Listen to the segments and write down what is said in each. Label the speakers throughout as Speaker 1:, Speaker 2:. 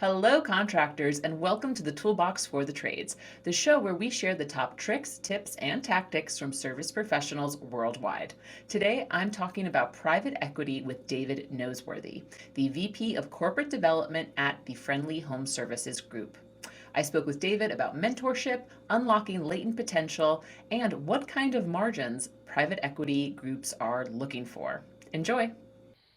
Speaker 1: Hello, contractors, and welcome to the Toolbox for the Trades, the show where we share the top tricks, tips, and tactics from service professionals worldwide. Today, I'm talking about private equity with David Noseworthy, the VP of Corporate Development at the Friendly Home Services Group. I spoke with David about mentorship, unlocking latent potential, and what kind of margins private equity groups are looking for. Enjoy!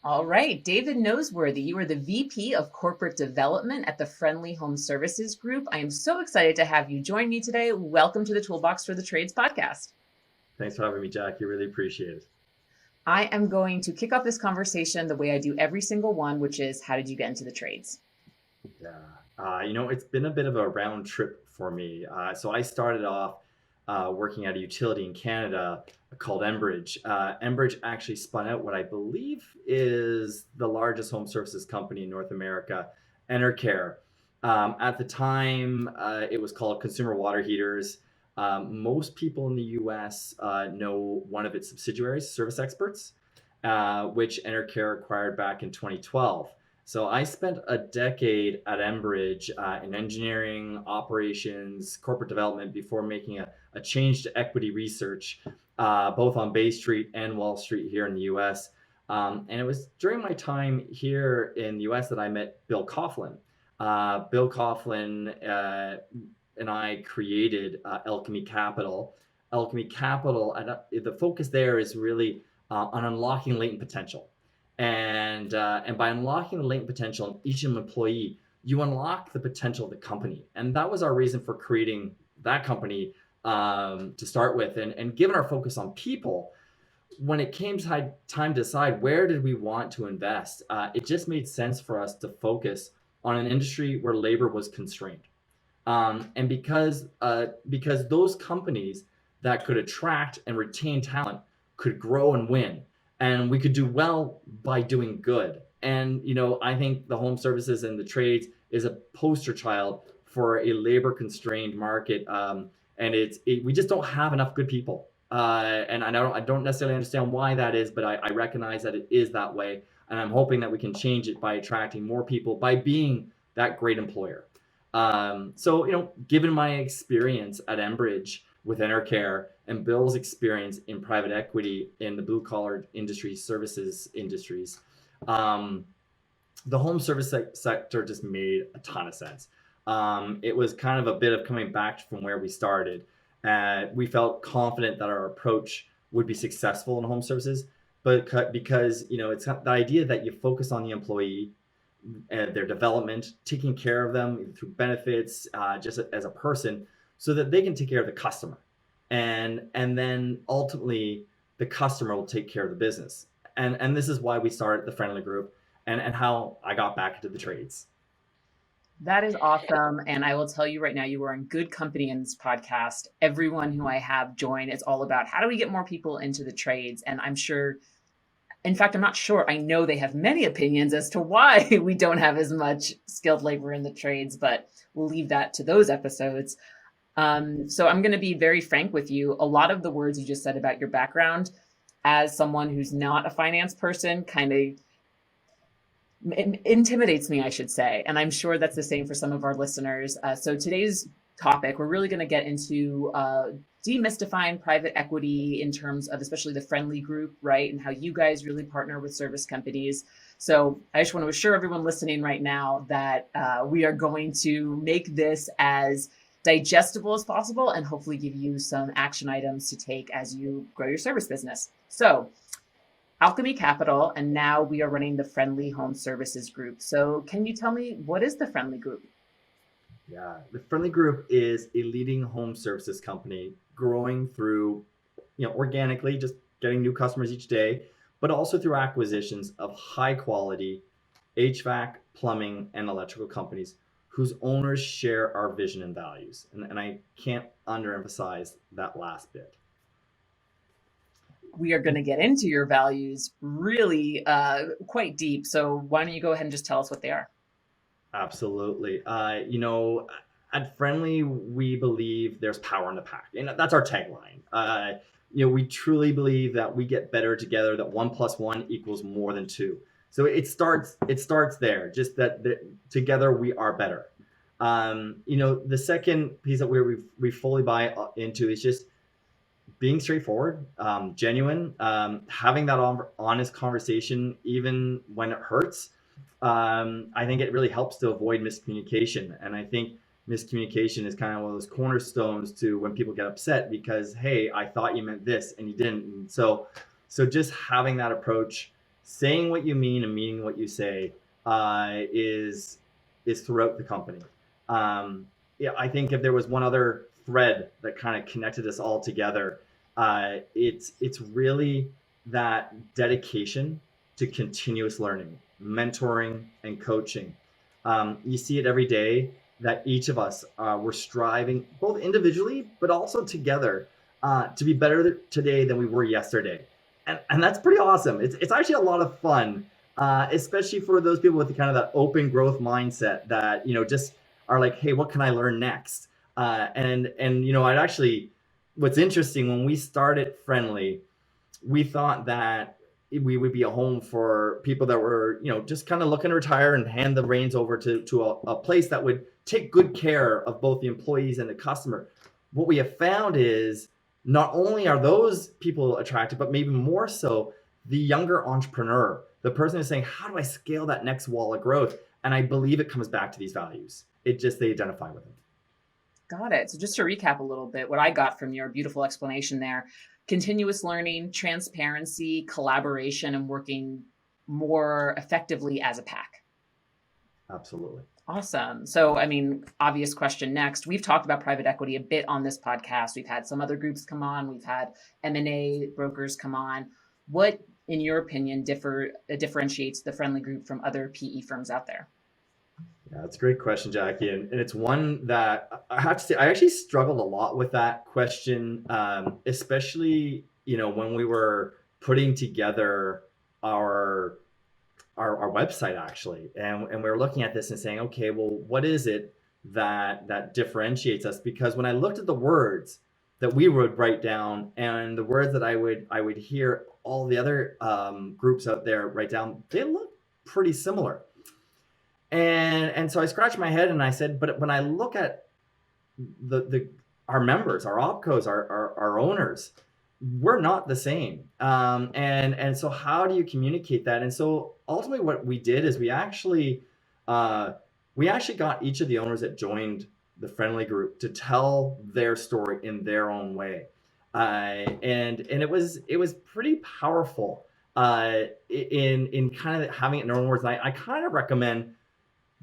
Speaker 1: All right, David Noseworthy, you are the VP of Corporate Development at the Friendly Home Services Group. I am so excited to have you join me today. Welcome to the Toolbox for the Trades podcast.
Speaker 2: Thanks for having me, Jackie. Really appreciate it.
Speaker 1: I am going to kick off this conversation the way I do every single one, which is how did you get into the trades?
Speaker 2: Yeah. It's been a bit of a round trip for me. So I started off working at a utility in Canada called Enbridge. Enbridge actually spun out what I believe is the largest home services company in North America, Enercare. At the time, it was called Consumer Water Heaters. Most people in the US know one of its subsidiaries, Service Experts, which Enercare acquired back in 2012. So I spent a decade at Enbridge in engineering, operations, corporate development before making a change to equity research, both on Bay Street and Wall Street here in the US. And it was during my time here in the US that I met Bill Coughlin. Bill Coughlin and I created Alchemy Capital. Alchemy Capital, the focus there is really on unlocking latent potential. And by unlocking the latent potential in each employee, you unlock the potential of the company. And that was our reason for creating that company to start with. And given our focus on people, when it came time to decide where did we want to invest, it just made sense for us to focus on an industry where labor was constrained. And because those companies that could attract and retain talent could grow and win, and we could do well by doing good. And I think the home services and the trades is a poster child for a labor constrained market, and we just don't have enough good people. And I don't necessarily understand why that is, but I recognize that it is that way, and I'm hoping that we can change it by attracting more people by being that great employer. So given my experience at Enbridge with Enercare and Bill's experience in private equity in the blue collar services industries, the home service sector just made a ton of sense. It was kind of a bit of coming back from where we started. We felt confident that our approach would be successful in home services, but because it's the idea that you focus on the employee, their development, taking care of them through benefits, just as a person, so that they can take care of the customer, and then ultimately the customer will take care of the business. And this is why we started the Friendly Group, and how I got back into the trades.
Speaker 1: That is awesome. And I will tell you right now, you are in good company in this podcast. Everyone who I have join, it's all about how do we get more people into the trades? And I'm sure, in fact, I'm not sure. I know they have many opinions as to why we don't have as much skilled labor in the trades, but we'll leave that to those episodes. So I'm going to be very frank with you. A lot of the words you just said about your background, as someone who's not a finance person, kind of intimidates me, I should say. And I'm sure that's the same for some of our listeners. So today's topic, we're really going to get into demystifying private equity in terms of especially the Friendly Group, right? And how you guys really partner with service companies. So I just want to assure everyone listening right now that we are going to make this as digestible as possible and hopefully give you some action items to take as you grow your service business. So Alchemy Capital, and now we are running the Friendly Home Services Group. So can you tell me, what is the Friendly Group?
Speaker 2: Yeah, the Friendly Group is a leading home services company growing through, organically, just getting new customers each day, but also through acquisitions of high quality HVAC, plumbing, and electrical companies whose owners share our vision and values. And I can't underemphasize that last bit.
Speaker 1: We are going to get into your values really quite deep. So why don't you go ahead and just tell us what they are?
Speaker 2: Absolutely. At Friendly, we believe there's power in the pack, and that's our tagline. We truly believe that we get better together, that 1 + 1 = more than 2. So it starts there, just that together we are better. The second piece that we fully buy into is just being straightforward, genuine, having that honest conversation, even when it hurts. I think it really helps to avoid miscommunication. And I think miscommunication is kind of one of those cornerstones to when people get upset because, hey, I thought you meant this and you didn't. And so just having that approach, saying what you mean and meaning what you say, is throughout the company. Yeah, I think if there was one other thread that kind of connected us all together, it's really that dedication to continuous learning, mentoring, and coaching. You see it every day that each of us we're striving both individually but also together to be better today than we were yesterday, and that's pretty awesome. It's actually a lot of fun, especially for those people with kind of that open growth mindset that just are like, hey, what can I learn next? And I'd actually, what's interesting, when we started Friendly, we thought that we would be a home for people that were, just kind of looking to retire and hand the reins over to a place that would take good care of both the employees and the customer. What we have found is not only are those people attracted, but maybe more so the younger entrepreneur, the person who's saying, how do I scale that next wall of growth? And I believe it comes back to these values. It just, they identify with them.
Speaker 1: Got it. So just to recap a little bit, what I got from your beautiful explanation there, continuous learning, transparency, collaboration, and working more effectively as a pack.
Speaker 2: Absolutely.
Speaker 1: Awesome. So, I mean, obvious question next. We've talked about private equity a bit on this podcast. We've had some other groups come on. We've had M&A brokers come on. What, in your opinion, differentiates the Friendly Group from other PE firms out there?
Speaker 2: Yeah, that's a great question, Jackie. And it's one that I have to say, I actually struggled a lot with that question, especially, when we were putting together our website actually. And we were looking at this and saying, okay, well, what is it that differentiates us? Because when I looked at the words that we would write down and the words that I would hear all the other groups out there write down, they look pretty similar. And so I scratched my head and I said, but when I look at our members, our opcos, our owners, we're not the same. And so how do you communicate that? And so ultimately what we did is we actually got each of the owners that joined the Friendly Group to tell their story in their own way. And it was pretty powerful in kind of having it in their own words. And I kind of recommend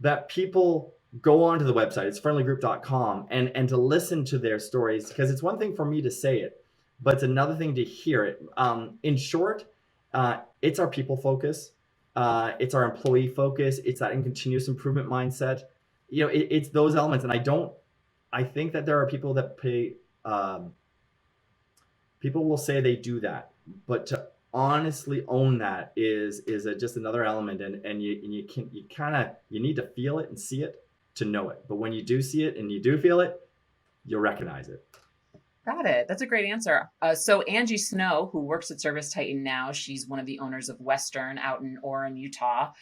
Speaker 2: that people go onto the website, it's friendlygroup.com, and to listen to their stories, because it's one thing for me to say it, but it's another thing to hear it. In short, it's our people focus, it's our employee focus, it's that continuous improvement mindset. It's those elements, and I think that there are people that people will say they do that, but to honestly own that is just another element, and you need to feel it and see it to know it. But when you do see it and you do feel it, you'll recognize it.
Speaker 1: Got it. That's a great answer. So Angie Snow, who works at ServiceTitan now, she's one of the owners of Western out in Orem, Utah.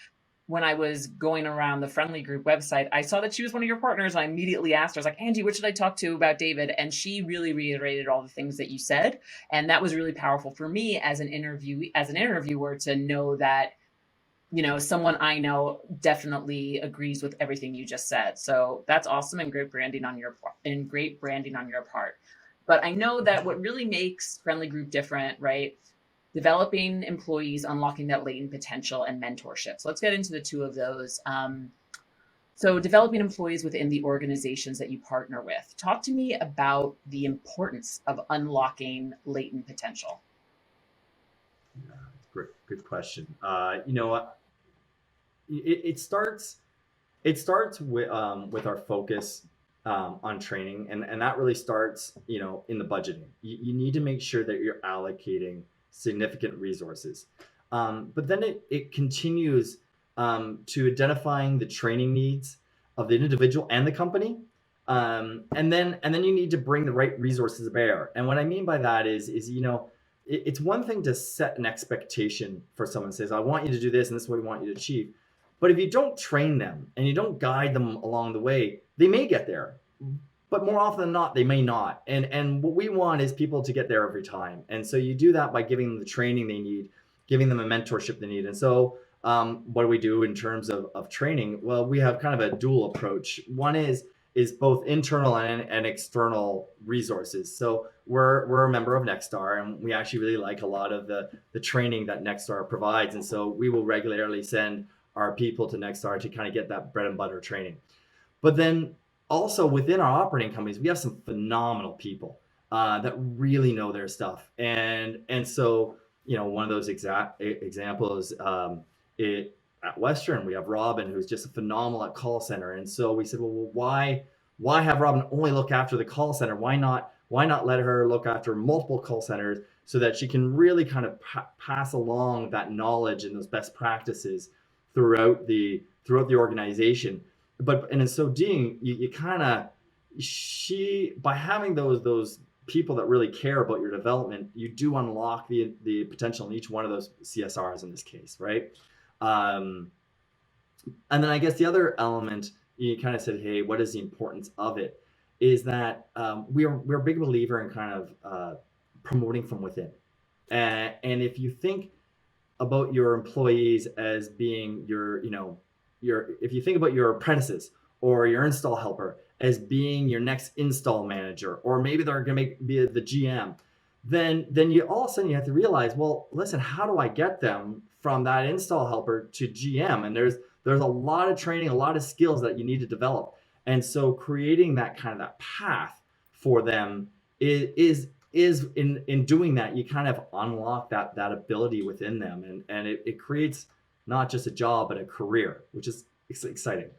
Speaker 1: When I was going around the Friendly Group website, I saw that she was one of your partners. I immediately asked her, I was like, Angie, what should I talk to about David? And she really reiterated all the things that you said. And that was really powerful for me as an interviewer to know that, someone I know definitely agrees with everything you just said. So that's awesome and great branding on your part. But I know that what really makes Friendly Group different, right? Developing employees, unlocking that latent potential, and mentorship. So let's get into the two of those. So developing employees within the organizations that you partner with. Talk to me about the importance of unlocking latent potential.
Speaker 2: Yeah, great, good question. It starts with our focus on training, and that really starts in the budgeting. You need to make sure that you're allocating significant resources, but then it continues to identifying the training needs of the individual and the company, and then you need to bring the right resources to bear. And what I mean by that is it's one thing to set an expectation for someone says, I want you to do this and this is what we want you to achieve. But if you don't train them and you don't guide them along the way, they may get there. But more often than not, they may not. And what we want is people to get there every time. And so you do that by giving them the training they need, giving them a mentorship they need. And so what do we do in terms of training? Well, we have kind of a dual approach. One is both internal and external resources. So we're a member of Nexstar, and we actually really like a lot of the training that Nexstar provides. And so we will regularly send our people to Nexstar to kind of get that bread and butter training. But then also within our operating companies, we have some phenomenal people that really know their stuff. And so, one of those exact examples, at Western, we have Robin, who's just phenomenal at call center. And so we said, well, why have Robin only look after the call center? Why not let her look after multiple call centers so that she can really kind of pass along that knowledge and those best practices throughout the organization. And in so doing, you kind of by having those people that really care about your development, you do unlock the potential in each one of those CSRs in this case, right? Um, and then I guess the other element, you kind of said, hey, what is the importance of it? Is that we're a big believer in kind of promoting from within. And if you think about your employees as being if you think about your apprentices or your install helper as being your next install manager, or maybe they're going to be the GM, then you all of a sudden you have to realize, well, listen, how do I get them from that install helper to GM? And there's a lot of training, a lot of skills that you need to develop. And so creating that path for them is in doing that, you kind of unlock that ability within them, and it creates not just a job but a career, which is exciting.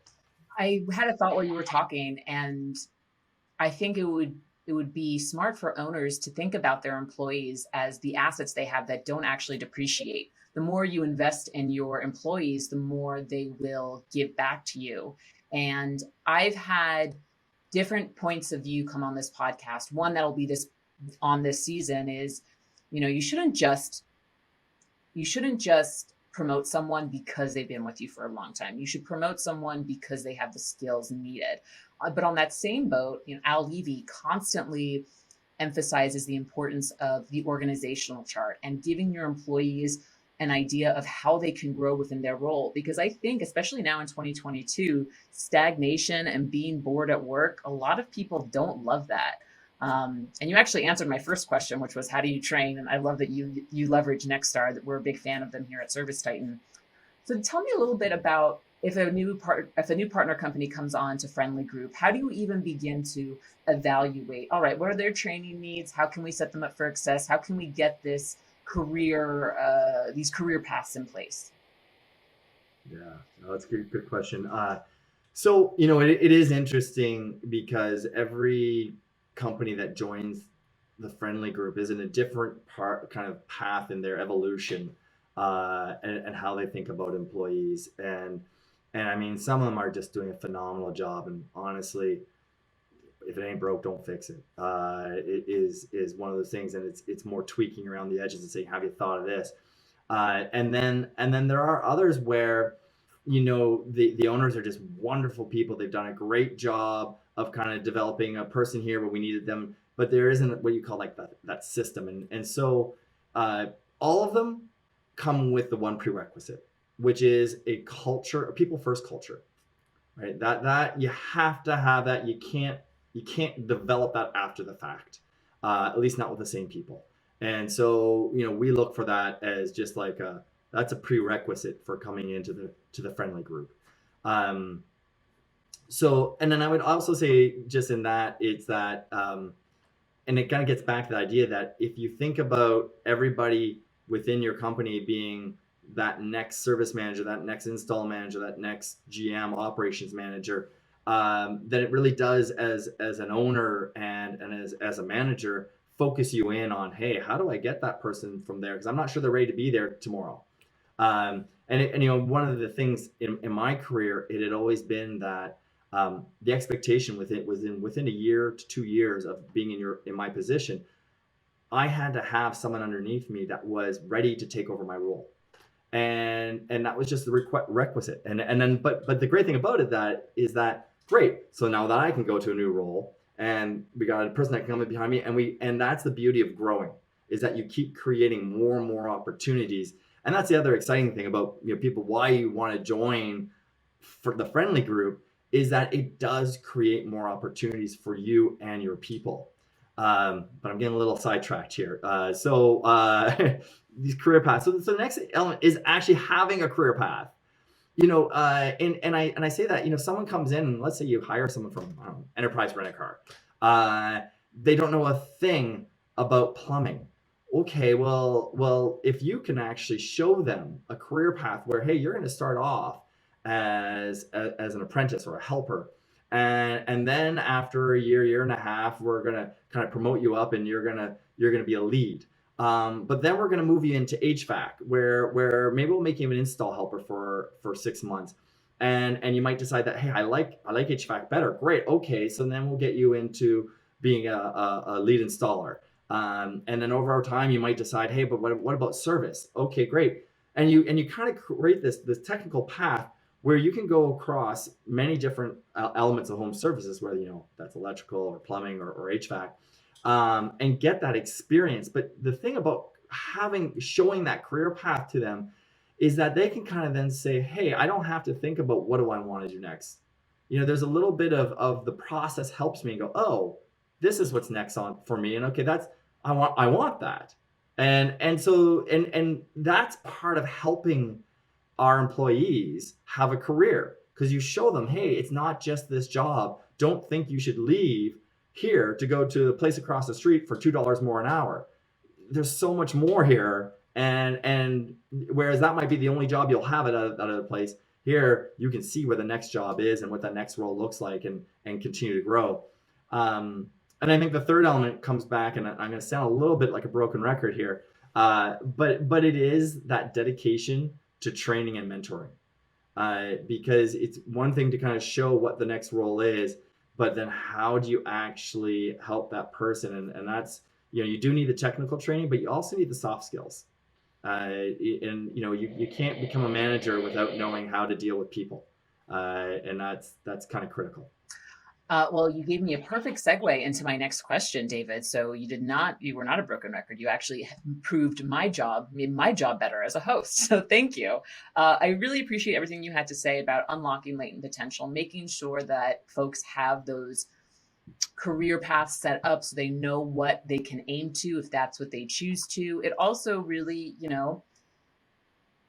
Speaker 1: I had a thought while you were talking, and I think it would be smart for owners to think about their employees as the assets they have that don't actually depreciate. The more you invest in your employees, the more they will give back to you. And I've had different points of view come on this podcast. One that'll be this on this season is, you shouldn't just promote someone because they've been with you for a long time. You should promote someone because they have the skills needed. But on that same boat, Al Levy constantly emphasizes the importance of the organizational chart and giving your employees an idea of how they can grow within their role. Because I think, especially now in 2022, stagnation and being bored at work, a lot of people don't love that. And you actually answered my first question, which was how do you train? And I love that you leverage Nexstar. That we're a big fan of them here at ServiceTitan. So tell me a little bit about if a new partner company comes on to Friendly Group, how do you even begin to evaluate? All right, what are their training needs? How can we set them up for success? How can we get these career paths in place?
Speaker 2: Yeah, no, that's a good question. So it is interesting because every company that joins the Friendly Group is in a different kind of path in their evolution, and how they think about employees. And I mean, some of them are just doing a phenomenal job. And honestly, if it ain't broke, don't fix it. It is one of those things, and it's more tweaking around the edges and saying, have you thought of this? And then there are others where the owners are just wonderful people. They've done a great job of kind of developing a person here where we needed them, but there isn't what you call like that system. And so all of them come with the one prerequisite, which is a culture, a people first culture, right? That you have to have that. You can't develop that after the fact, at least not with the same people. And so we look for that as just like that's a prerequisite for coming into the Friendly Group. So, and then I would also say, just in that, it's that, and it kind of gets back to the idea that if you think about everybody within your company being that next service manager, that next install manager, that next GM operations manager, then it really does, as an owner and as a manager, focus you in on, hey, how do I get that person from there? Because I'm not sure they're ready to be there tomorrow. And one of the things in my career, it had always been that the expectation with it was within a year to 2 years of being in my position, I had to have someone underneath me that was ready to take over my role. And that was just the requisite. And then but the great thing about it that is that great. So now that I can go to a new role and we got a person that can come in behind me, and that's the beauty of growing, is that you keep creating more and more opportunities. And that's the other exciting thing about, people, why you want to join for the friendly group, is that it does create more opportunities for you and your people. But I'm getting a little sidetracked here. These career paths. So the next element is actually having a career path. And I say that, someone comes in, and let's say you hire someone from, I don't know, Enterprise Rent a Car. They don't know a thing about plumbing. Okay, well, if you can actually show them a career path where, hey, you're going to start off as an apprentice or a helper, and then after a year and a half, we're going to kind of promote you up, and you're gonna be a lead. But then we're going to move you into HVAC, where maybe we'll make you an install helper for 6 months, and you might decide that, hey, I like HVAC better. Great, okay, so then we'll get you into being a lead installer. And then over time, you might decide, hey, but what about service? Okay, great, and you kind of create this technical path where you can go across many different elements of home services, whether that's electrical or plumbing or HVAC, and get that experience. But the thing about showing that career path to them is that they can kind of then say, hey, I don't have to think about what do I want to do next. There's a little bit of the process helps me go, oh, this is what's next on for me. And okay, I want that. And that's part of helping our employees have a career, because you show them, hey, it's not just this job. Don't think you should leave here to go to the place across the street for $2 more an hour. There's so much more here, and whereas that might be the only job you'll have at a place, here you can see where the next job is and what that next role looks like, and continue to grow. And I think the third element comes back, and I'm going to sound a little bit like a broken record here, but it is that dedication to training and mentoring, because it's one thing to kind of show what the next role is, but then how do you actually help that person? And that's, you do need the technical training, but you also need the soft skills. And you can't become a manager without knowing how to deal with people, and that's kind of critical.
Speaker 1: Well, you gave me a perfect segue into my next question, David. So you were not a broken record. You actually improved made my job better as a host. So thank you. I really appreciate everything you had to say about unlocking latent potential, making sure that folks have those career paths set up so they know what they can aim to if that's what they choose to. It also really,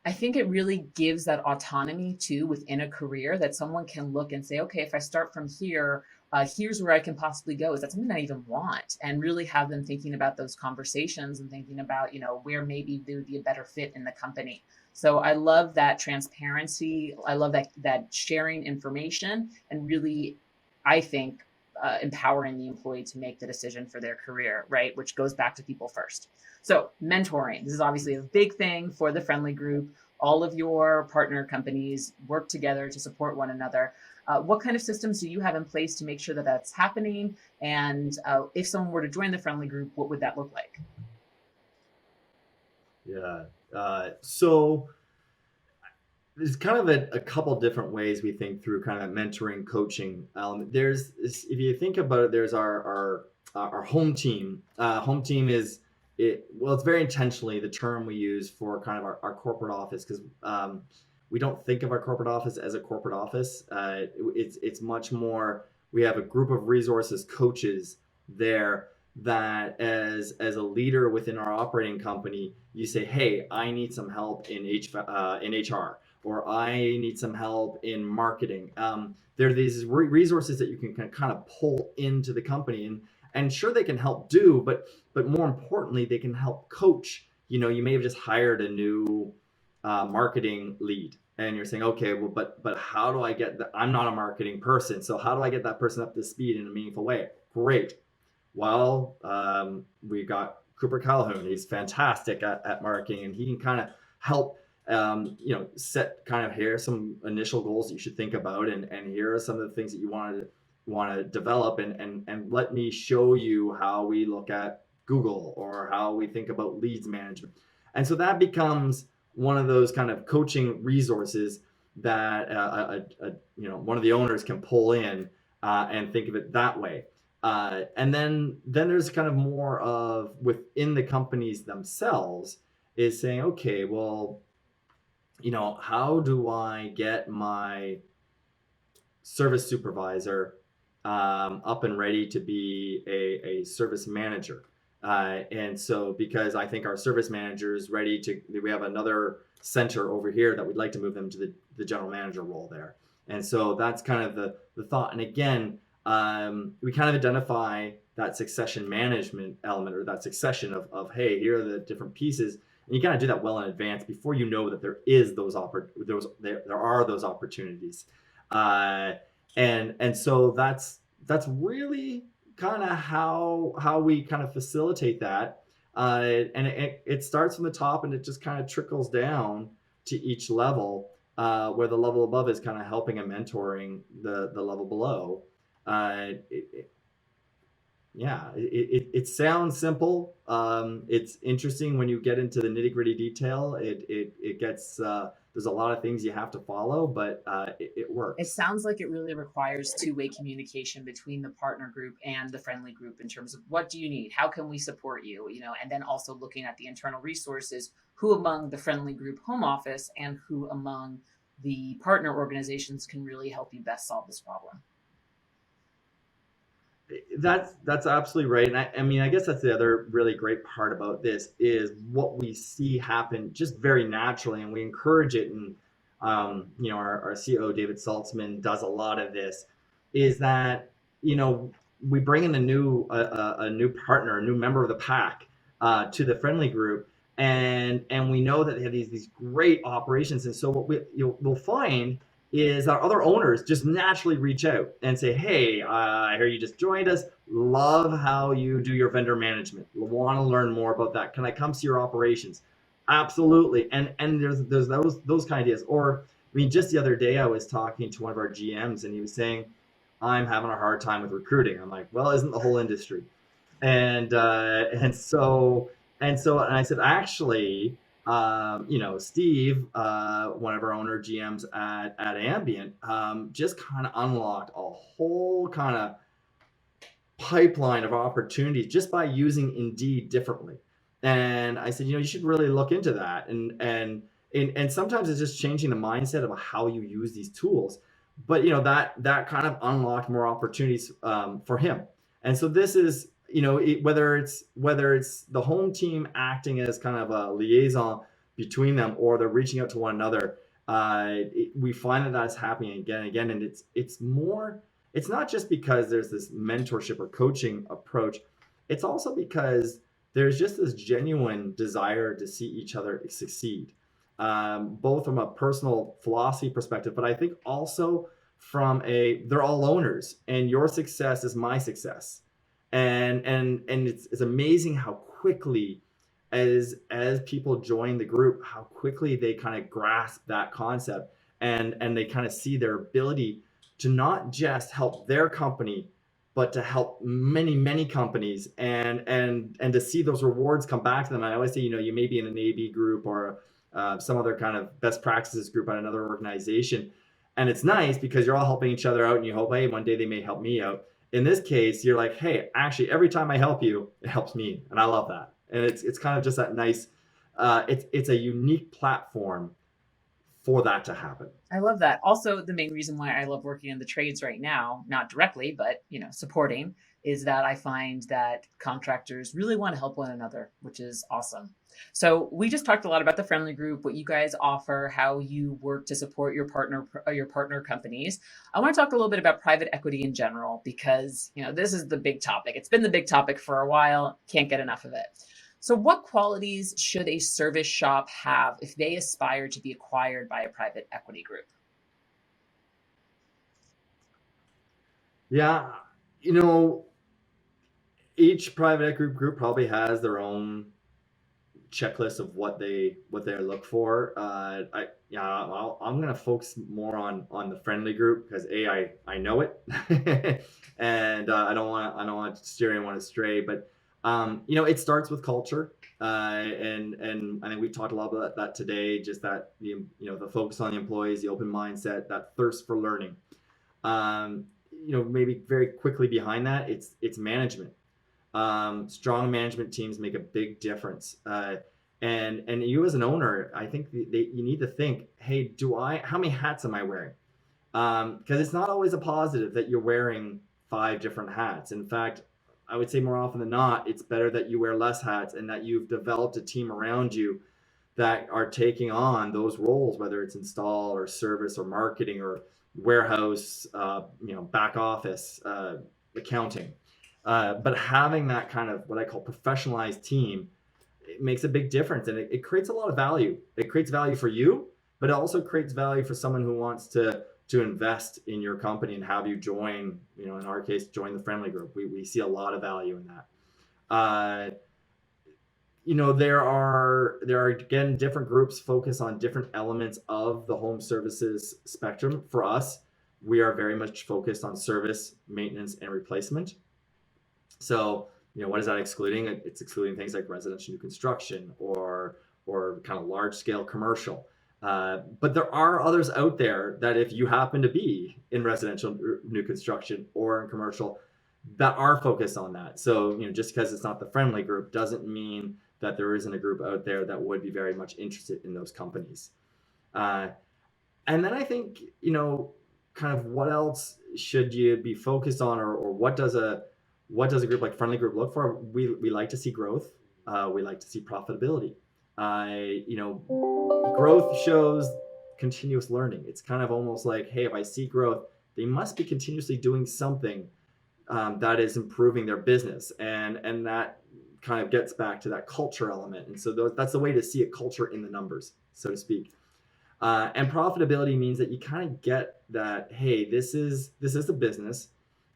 Speaker 1: I think it really gives that autonomy too within a career, that someone can look and say, okay, if I start from here, here's where I can possibly go. Is that something I even want? And really have them thinking about those conversations and thinking about, where maybe they would be a better fit in the company. So I love that transparency. I love that sharing information, and really, I think, empowering the employee to make the decision for their career, right? Which goes back to people first. So mentoring, this is obviously a big thing for the Friendly Group. All of your partner companies work together to support one another. What kind of systems do you have in place to make sure that that's happening? And if someone were to join the Friendly Group, what would that look like?
Speaker 2: Yeah. So there's kind of a couple different ways we think through kind of mentoring, coaching element. If you think about it, there's our home team. Home team is it. Well, it's very intentionally the term we use for kind of our corporate office, because we don't think of our corporate office as a corporate office. It's much more. We have a group of resources, coaches there, that as a leader within our operating company, you say, hey, I need some help in HR, or I need some help in marketing. There are these resources that you can kind of pull into the company, and sure, they can help do, but more importantly, they can help coach. You may have just hired a new marketing lead, and you're saying, okay, well, but how do I get that? I'm not a marketing person, so how do I get that person up to speed in a meaningful way? Great. Well, we got Cooper Calhoun. He's fantastic at marketing, and he can kind of help set kind of, here are some initial goals that you should think about, and here are some of the things that you want to develop, and let me show you how we look at Google, or how we think about leads management. And so that becomes one of those kind of coaching resources that one of the owners can pull in and think of it that way. And then there's kind of more of within the companies themselves is saying, okay, well, how do I get my service supervisor up and ready to be a service manager? And so, because I think our service manager is ready to, we have another center over here that we'd like to move them to the general manager role there. And so that's kind of the thought. And again, we kind of identify that succession management element, or that succession of hey, here are the different pieces. And you got to do that well in advance before you know that there are those opportunities. Uh, and so that's really kind of how we kind of facilitate that. And it starts from the top and it just kind of trickles down to each level, where the level above is kind of helping and mentoring the level below. It sounds simple. It's interesting when you get into the nitty gritty detail. It gets there's a lot of things you have to follow, but it
Speaker 1: It
Speaker 2: works.
Speaker 1: sounds like it really requires two-way communication between the partner group and the friendly group in terms of what do you need? How can we support you? And then also looking at the internal resources, who among the friendly group home office and who among the partner organizations can really help you best solve this problem.
Speaker 2: That's absolutely right. And I mean, I guess that's the other really great part about this is what we see happen just very naturally, and we encourage it. And our CEO David Saltzman does a lot of this. Is that we bring in a new partner, a new member of the pack to the friendly group, and we know that they have these great operations. And so what we'll find is our other owners just naturally reach out and say, hey, I hear you just joined us. Love how you do your vendor management. Want to learn more about that. Can I come see your operations? Absolutely. And there's those kind of ideas. Or I mean, just the other day I was talking to one of our GMs and he was saying, I'm having a hard time with recruiting. I'm like, well, isn't the whole industry? And I said, actually, Steve, one of our owner GMs at Ambient, just kind of unlocked a whole kind of pipeline of opportunities just by using Indeed differently. And I said, you should really look into that. And sometimes it's just changing the mindset of how you use these tools. But that kind of unlocked more opportunities for him. And so this is, whether it's the home team acting as kind of a liaison between them, or they're reaching out to one another, we find that that's happening again and again. And it's not just because there's this mentorship or coaching approach. It's also because there's just this genuine desire to see each other succeed, both from a personal philosophy perspective, but I think also from they're all owners, and your success is my success. And it's amazing how quickly, as people join the group, how quickly they kind of grasp that concept, and they kind of see their ability to not just help their company, but to help many companies, and to see those rewards come back to them. I always say, you may be in an AB group or some other kind of best practices group at another organization, and it's nice because you're all helping each other out, and you hope, hey, one day they may help me out. In this case, you're like, hey, actually, every time I help you, it helps me, and I love that. And it's kind of just that nice. It's a unique platform for that to happen.
Speaker 1: I love that. Also, the main reason why I love working in the trades right now, not directly, but supporting, is that I find that contractors really want to help one another, which is awesome. So we just talked a lot about the friendly group, what you guys offer, how you work to support your partner companies. I want to talk a little bit about private equity in general, because this is the big topic. It's been the big topic for a while. Can't get enough of it. So what qualities should a service shop have if they aspire to be acquired by a private equity group?
Speaker 2: Yeah, each private equity group probably has their own checklist of what they look for. I'm gonna focus more on the friendly group because I know it, and I don't want to steer anyone astray. But It starts with culture, and I think we've talked a lot about that today. Just that the focus on the employees, the open mindset, that thirst for learning. Maybe very quickly behind that, it's management. Strong management teams make a big difference. And you as an owner, I think you need to think, hey, how many hats am I wearing? Because it's not always a positive that you're wearing 5 different hats. In fact, I would say more often than not, it's better that you wear less hats and that you've developed a team around you that are taking on those roles, whether it's install or service or marketing or warehouse, back office, accounting. But having that kind of what I call professionalized team, it makes a big difference, and it creates a lot of value. It creates value for you, but it also creates value for someone who wants to invest in your company and have you join. In our case, join the friendly group. We see a lot of value in that. There are again different groups focus on different elements of the home services spectrum. For us, we are very much focused on service, maintenance, and replacement. So, what is that excluding? It's excluding things like residential new construction or kind of large scale commercial. But there are others out there that if you happen to be in residential new construction or in commercial, that are focused on that. So, just because it's not the friendly group doesn't mean that there isn't a group out there that would be very much interested in those companies. And then I think, kind of what else should you be focused on, or what does a group like friendly group look for? We like to see growth. We like to see profitability. Growth shows continuous learning. It's kind of almost like, hey, if I see growth, they must be continuously doing something that is improving their business, and that kind of gets back to that culture element. And so that's the way to see a culture in the numbers, so to speak. And profitability means that you kind of get that, hey, this is a business,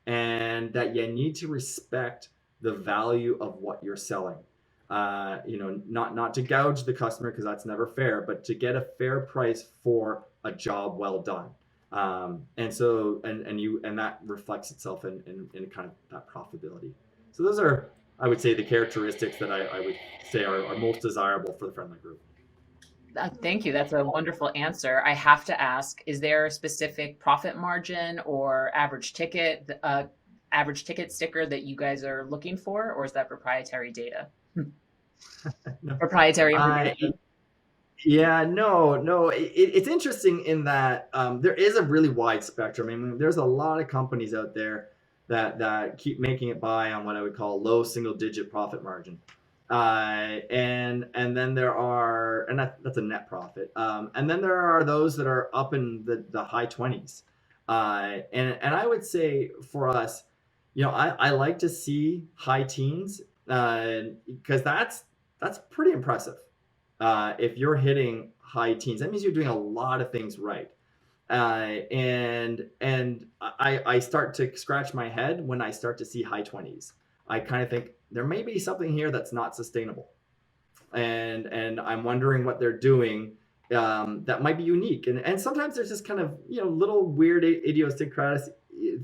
Speaker 2: and that you need to respect the value of what you're selling. Not to gouge the customer, because that's never fair, but to get a fair price for a job well done. And that reflects itself in kind of that profitability. So those are, I would say, the characteristics that I would say are most desirable for the friendly group.
Speaker 1: Thank you. That's a wonderful answer. I have to ask, is there a specific profit margin or average ticket sticker that you guys are looking for, or is that proprietary data?
Speaker 2: No.
Speaker 1: Proprietary information.
Speaker 2: Yeah, no. It's interesting in that there is a really wide spectrum. I mean, there's a lot of companies out there that keep making it by on what I would call low single digit profit margin. And then there are, and that's a net profit. And then there are those that are up in the high 20s. And I would say for us, I like to see high teens, because that's pretty impressive. If you're hitting high teens, that means you're doing a lot of things right. And I start to scratch my head when I start to see high 20s. I kind of think there may be something here that's not sustainable, and I'm wondering what they're doing that might be unique. And sometimes there's just kind of little weird idiosyncratic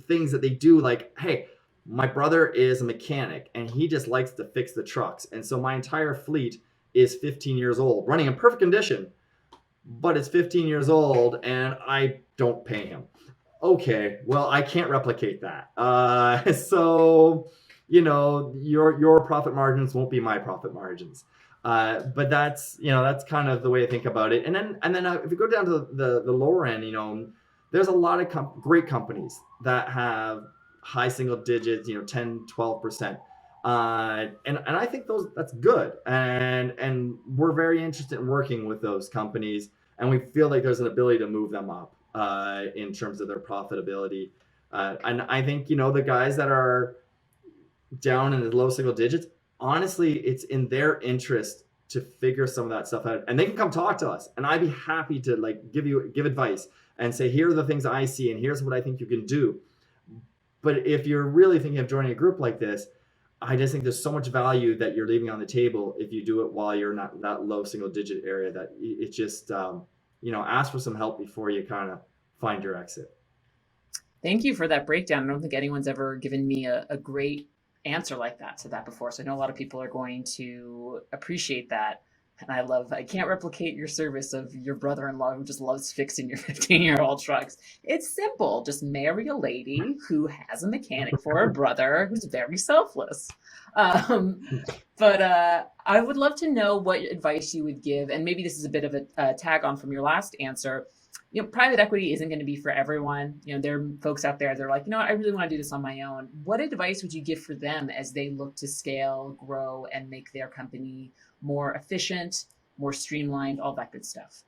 Speaker 2: things that they do, like, hey, my brother is a mechanic and he just likes to fix the trucks, and so my entire fleet is 15 years old, running in perfect condition, but it's 15 years old and I don't pay him. Okay, well, I can't replicate that. So your profit margins won't be my profit margins. But that's kind of the way I think about it. And then if you go down to the lower end, there's a lot of great companies that have high single digits, 10, 12%. And I think that's good. And we're very interested in working with those companies, and we feel like there's an ability to move them up in terms of their profitability. And I think, the guys that are down in the low single digits, honestly, it's in their interest to figure some of that stuff out, and they can come talk to us, and I'd be happy to give advice and say, here are the things I see and here's what I think you can do. But if you're really thinking of joining a group like this, I just think there's so much value that you're leaving on the table if you do it while you're not that low single digit area, that it's just ask for some help before you kind of find your exit.
Speaker 1: Thank you for that breakdown. I don't think anyone's ever given me a great answer like that to that before. So I know a lot of people are going to appreciate that. And I can't replicate your service of your brother in law who just loves fixing your 15-year-old trucks. It's simple. Just marry a lady who has a mechanic for a brother who's very selfless. Um, but I would love to know what advice you would give. And maybe this is a bit of a tag on from your last answer. Private equity isn't going to be for everyone. There are folks out there that are like, I really want to do this on my own. What advice would you give for them as they look to scale, grow, and make their company more efficient, more streamlined, all that good stuff?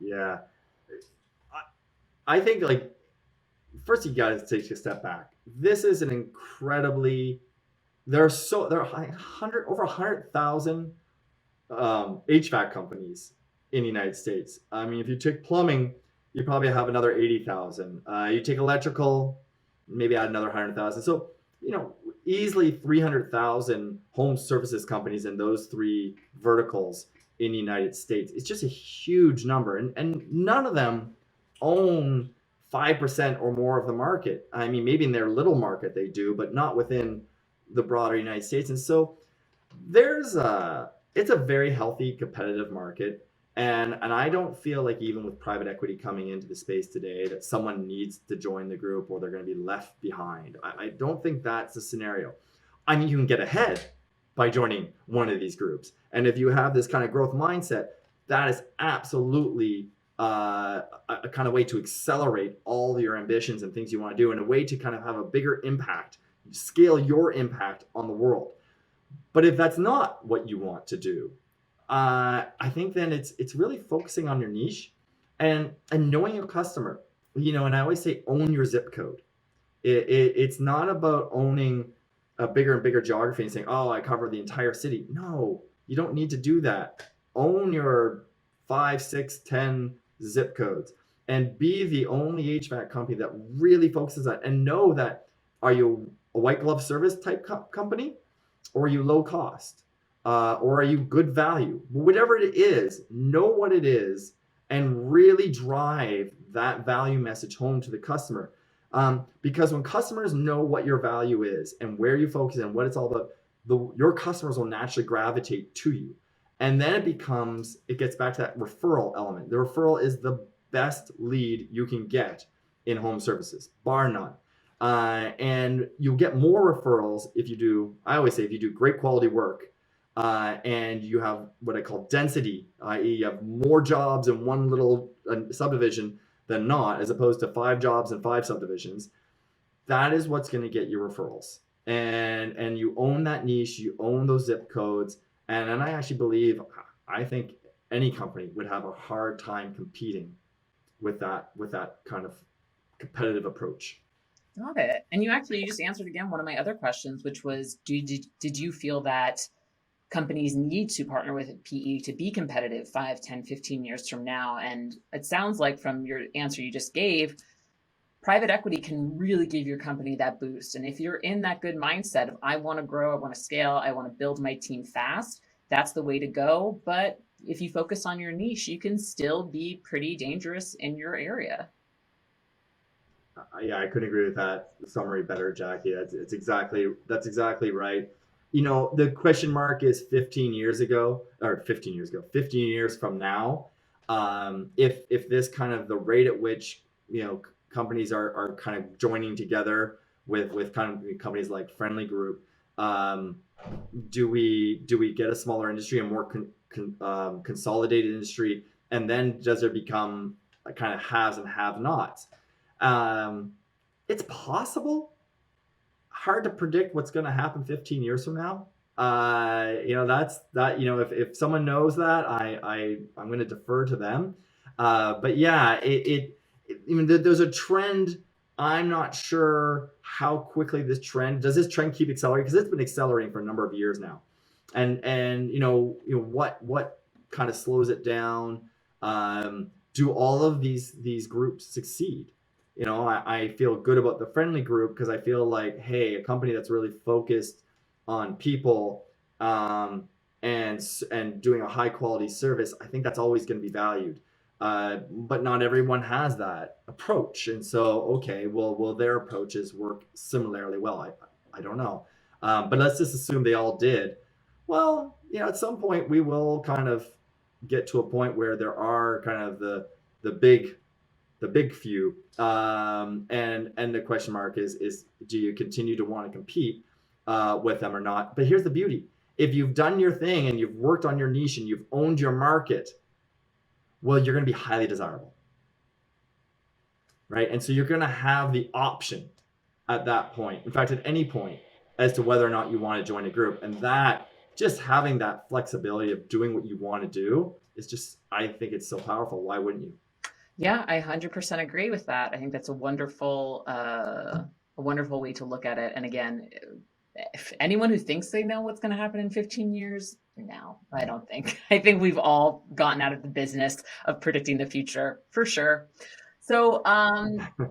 Speaker 2: Yeah. I think like first you got to take a step back. This is an incredibly there are over 100,000 HVAC companies in the United States. I mean, if you take plumbing, you probably have another 80,000. You take electrical, maybe add another 100,000. So, easily 300,000 home services companies in those three verticals in the United States. It's just a huge number. And none of them own 5% or more of the market. I mean, maybe in their little market they do, but not within the broader United States. And so it's a very healthy competitive market. And I don't feel like even with private equity coming into the space today that someone needs to join the group or they're going to be left behind. I don't think that's the scenario. I mean, you can get ahead by joining one of these groups. And if you have this kind of growth mindset, that is absolutely a kind of way to accelerate all your ambitions and things you want to do, and a way to kind of have a bigger impact, scale your impact on the world. But if that's not what you want to do, I think then it's really focusing on your niche and knowing your customer. And I always say own your zip code. It's not about owning a bigger and bigger geography and saying, oh, I cover the entire city. No, you don't need to do that. Own your 5, 6, 10 zip codes and be the only HVAC company that really focuses on, and know that, are you a white glove service type company, or are you low cost, or are you good value? Whatever it is, know what it is and really drive that value message home to the customer. Because when customers know what your value is and where you focus and what it's all about, your customers will naturally gravitate to you. And then it gets back to that referral element. The referral is the best lead you can get in home services, bar none. And you'll get more referrals I always say, if you do great quality work, and you have what I call density, i.e. you have more jobs in one little subdivision than not, as opposed to 5 jobs in 5 subdivisions. That is what's going to get you referrals. And you own that niche, you own those zip codes. And I think any company would have a hard time competing with that kind of competitive approach.
Speaker 1: Got it. And you just answered again one of my other questions, which was, did you feel that companies need to partner with PE to be competitive 5, 10, 15 years from now? And it sounds like from your answer you just gave, private equity can really give your company that boost. And if you're in that good mindset of, I want to grow, I want to scale, I want to build my team fast, that's the way to go. But if you focus on your niche, you can still be pretty dangerous in your area.
Speaker 2: Yeah, I couldn't agree with that summary better, Jackie. That's exactly right. The question mark is 15 years ago, or 15 years ago, 15 years from now. If this kind of the rate at which companies are kind of joining together with kind of companies like Friendly Group, do we get a smaller industry, a more consolidated industry, and then does there become a kind of haves and have-nots? It's possible. Hard to predict what's going to happen 15 years from now. That's that. If someone knows that, I'm going to defer to them. But yeah, there's a trend. I'm not sure how quickly does this trend keep accelerating, because it's been accelerating for a number of years now. And what kind of slows it down? Do all of these groups succeed? I feel good about the Friendly Group because I feel like, hey, a company that's really focused on people, and doing a high quality service, I think that's always going to be valued. But not everyone has that approach, and so okay, well, will their approaches work similarly well? I don't know. But let's just assume they all did. Well, at some point we will kind of get to a point where there are kind of the big the big few, and the question mark is do you continue to want to compete with them or not? But here's the beauty: if you've done your thing and you've worked on your niche and you've owned your market, well, you're going to be highly desirable, right? And so you're going to have the option at that point, in fact, at any point, as to whether or not you want to join a group. And that, just having that flexibility of doing what you want to do is just, I think it's so powerful. Why wouldn't you?
Speaker 1: Yeah, I 100% agree with that. I think that's a wonderful way to look at it. And again, if anyone who thinks they know what's going to happen in 15 years, no, I don't think. I think we've all gotten out of the business of predicting the future for sure. So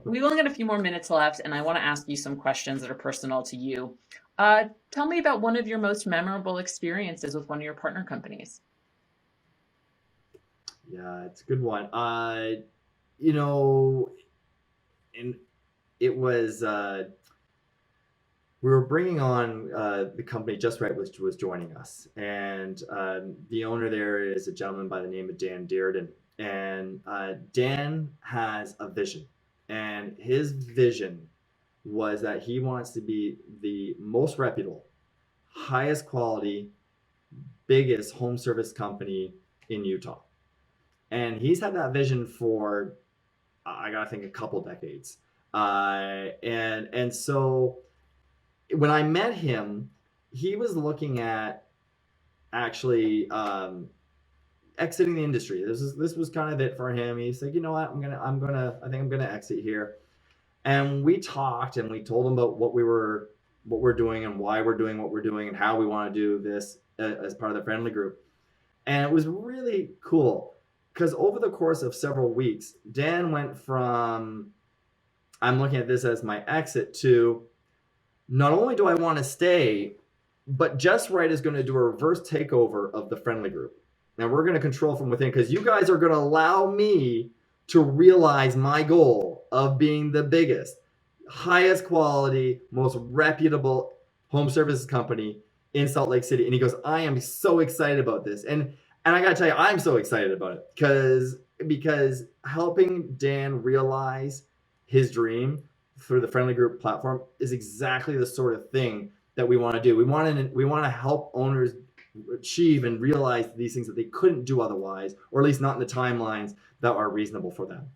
Speaker 1: we've only got a few more minutes left, and I want to ask you some questions that are personal to you. Tell me about one of your most memorable experiences with one of your partner companies.
Speaker 2: Yeah, it's a good one. You know, and it was we were bringing on the company Just Right, which was joining us, and the owner there is a gentleman by the name of Dan Dearden, and Dan has a vision, and his vision was that he wants to be the most reputable, highest quality, biggest home service company in Utah, and he's had that vision for I gotta think a couple decades, and so when I met him, he was looking at actually exiting the industry. This was kind of it for him. He said, you know what, I think I'm gonna exit here. And we talked and we told him about what we're doing and why we're doing what we're doing and how we want to do this as part of the friendly group. And it was really cool because over the course of several weeks, Dan went from I'm looking at this as my exit to not only do I want to stay, but Just Right is going to do a reverse takeover of the friendly group. And we're going to control from within because you guys are going to allow me to realize my goal of being the biggest, highest quality, most reputable home services company in Salt Lake City. And he goes, I am so excited about this. And I got to tell you, I'm so excited about it because helping Dan realize his dream through the friendly group platform is exactly the sort of thing that we want to do. We want to help owners achieve and realize these things that they couldn't do otherwise, or at least not in the timelines that are reasonable for them.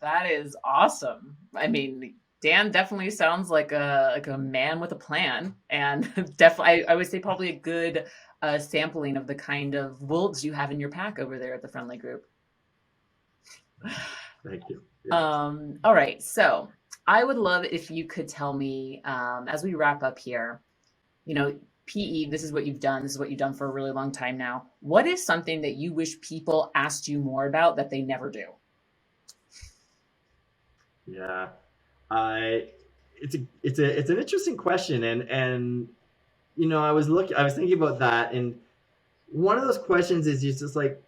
Speaker 1: That is awesome. I mean, Dan definitely sounds like a man with a plan, and definitely I would say probably a good sampling of the kind of wolves you have in your pack over there at the friendly group.
Speaker 2: Thank you. Yeah.
Speaker 1: All right, so I would love if you could tell me as we wrap up here, PE, this is what you've done. This is what you've done for a really long time now. What is something that you wish people asked you more about that they never do?
Speaker 2: Yeah. It's an interesting question, and I was thinking about that, and one of those questions is just like,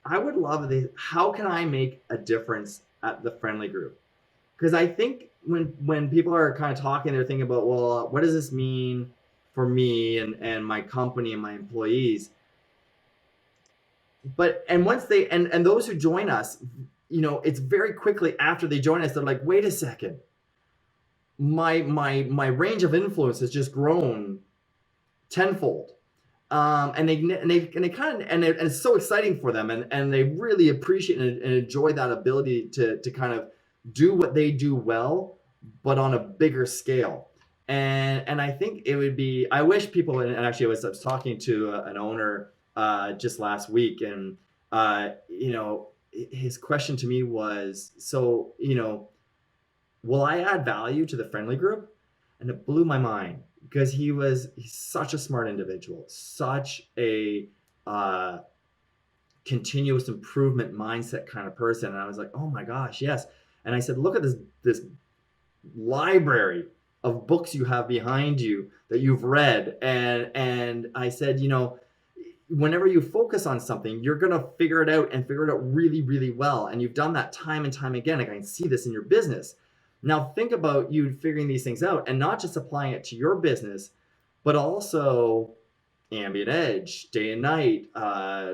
Speaker 2: I would love how can I make a difference at the friendly group? Because I think when people are kind of talking, they're thinking about, well, what does this mean for me and my company and my employees? And once and those who join us, it's very quickly after they join us, they're like, wait a second, my range of influence has just grown tenfold. And it's so exciting for them, and they really appreciate and enjoy that ability to kind of do what they do well, but on a bigger scale. And I think it would be, I wish people, and actually I was talking to an owner just last week, and his question to me was, so will I add value to the friendly group? And it blew my mind because he's such a smart individual, such a continuous improvement mindset kind of person. And I was like, oh my gosh, yes. And I said, look at this library of books you have behind you that you've read. And I said, whenever you focus on something, you're going to figure it out and figure it out really, really well. And you've done that time and time again. Like, I can see this in your business. Now think about you figuring these things out and not just applying it to your business, but also ambient edge, day and night,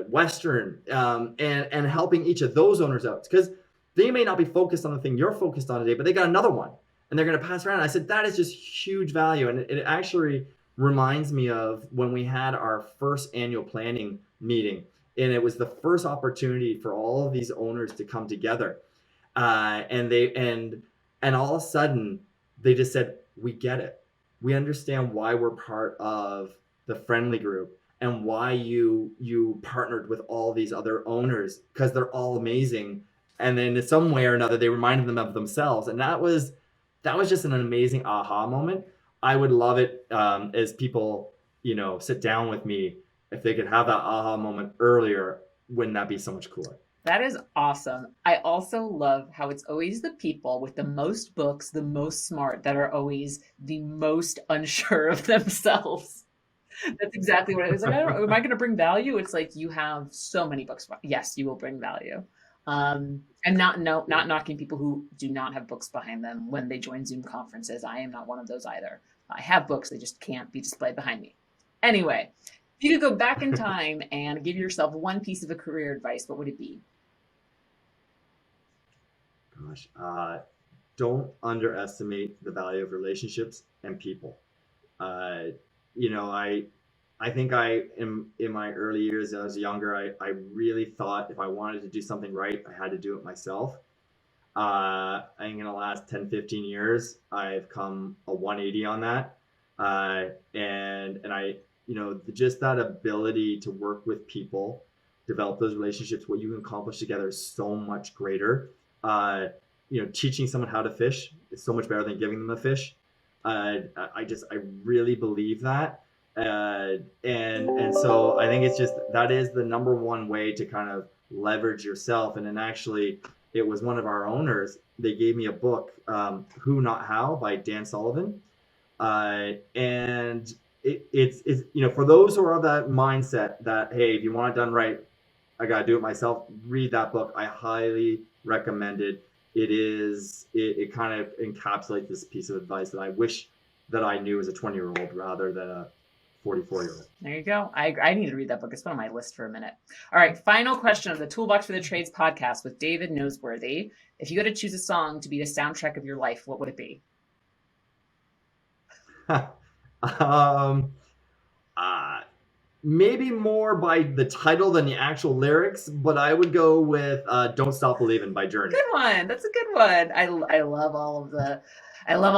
Speaker 2: Western, and helping each of those owners out because they may not be focused on the thing you're focused on today, but they got another one and they're going to pass around. I said that is just huge value, and it actually reminds me of when we had our first annual planning meeting, and it was the first opportunity for all of these owners to come together, and all of a sudden they just said, "We get it. We understand why we're part of the friendly group and why you partnered with all these other owners because they're all amazing." And then in some way or another, they reminded them of themselves, and that was just an amazing aha moment. I would love it as people sit down with me if they could have that aha moment earlier. Wouldn't that be so much cooler?
Speaker 1: That is awesome. I also love how it's always the people with the most books, the most smart, that are always the most unsure of themselves. That's exactly what it is. Like, I don't know, am I going to bring value? It's like you have so many books. Yes, you will bring value. And not no, not knocking people who do not have books behind them when they join Zoom conferences. I am not one of those either. I have books, they just can't be displayed behind me. Anyway, if you could go back in time and give yourself one piece of a career advice, what would it be?
Speaker 2: Gosh, don't underestimate the value of relationships and people. Uh, I think I am in my early years as I was younger. I really thought if I wanted to do something right, I had to do it myself. I think in the last 10, 15 years, I've come a 180 on that. And I, just that ability to work with people, develop those relationships, what you can accomplish together is so much greater. Uh, Teaching someone how to fish is so much better than giving them a fish. I really believe that. And so I think it's just that is the number one way to kind of leverage yourself. And then actually, it was one of our owners. They gave me a book, Who Not How by Dan Sullivan, and it's for those who are of that mindset that hey, if you want it done right, I gotta do it myself. Read that book. I highly recommend it. It kind of encapsulates this piece of advice that I wish that I knew as a 20-year-old rather than a 44-year-old.
Speaker 1: There you go. I need to read that book. It's been on my list for a minute. All right, final question of the Toolbox for the Trades podcast with David Noseworthy. If you got to choose a song to be the soundtrack of your life, what would it be?
Speaker 2: um, uh, Maybe more by the title than the actual lyrics, but I would go with "Don't Stop Believing" by Journey.
Speaker 1: Good one. That's a good one. I love all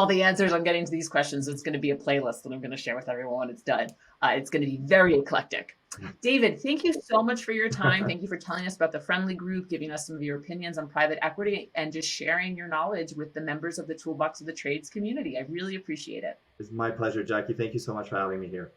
Speaker 1: the answers I'm getting to these questions. It's going to be a playlist that I'm going to share with everyone when it's done. It's going to be very eclectic. David, thank you so much for your time. Thank you for telling us about the Friendly Group, giving us some of your opinions on private equity, and just sharing your knowledge with the members of the Toolbox of the Trades community. I really appreciate it.
Speaker 2: It's my pleasure, Jackie. Thank you so much for having me here.